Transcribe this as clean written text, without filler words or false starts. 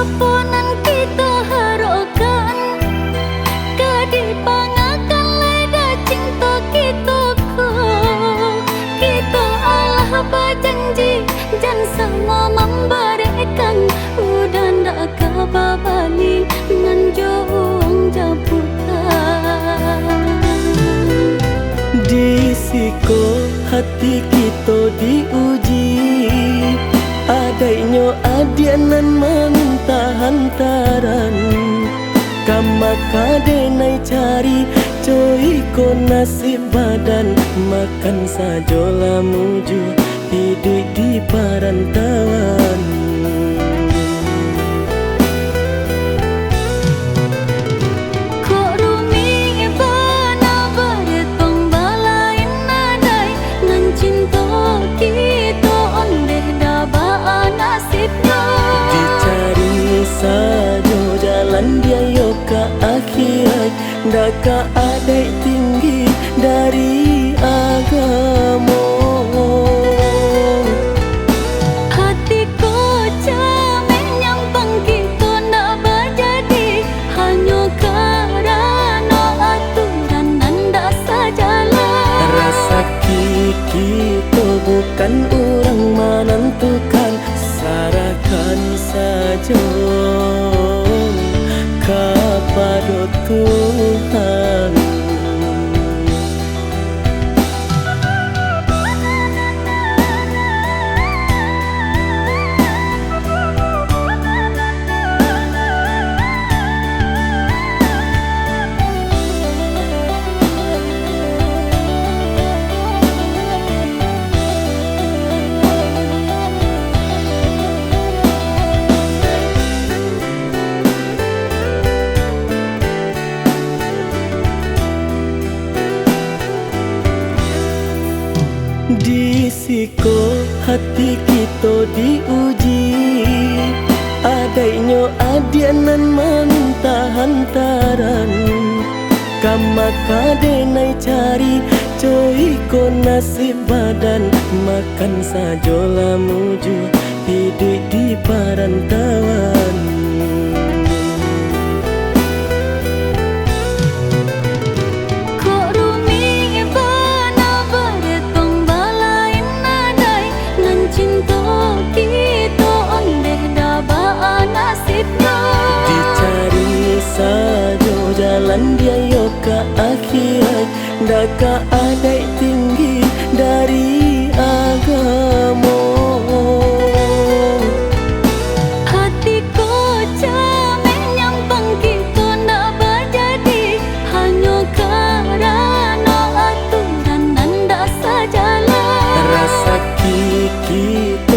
Apunan kita harokan kadi pangakan leda cinta kita ko. Kita Allah berjanji dan sama memberikan udah ndak kababali nganjo uang jabutan. Di siko hati kita diuji, adainya adianan meminta hantaran. Kama kadenai cari coy ko nasib badan, makan sajola muju hidup di perantauan. Sajo jalan dia yo ke akhirat, daka adai tinggi dari agama. Hatiku camen nyampang kita ndak berjadi, hanya karena aturan ndak sajalah. Rasa kita bukan orang menentukan, sarahkan saja kepada Tuhan. Di siko hati kita diuji, adainya adianan meminta hantaran. Kama kadenai cari coy ko nasib badan, makan sajola muju hidup di perantauan. Dicari saja jalan dia yo ke akhirat, daka adai tinggi dari agama. Hatiku camen nyampang kita ndak berjadi, hanya karena aturan ndak sajalah. Rasa kita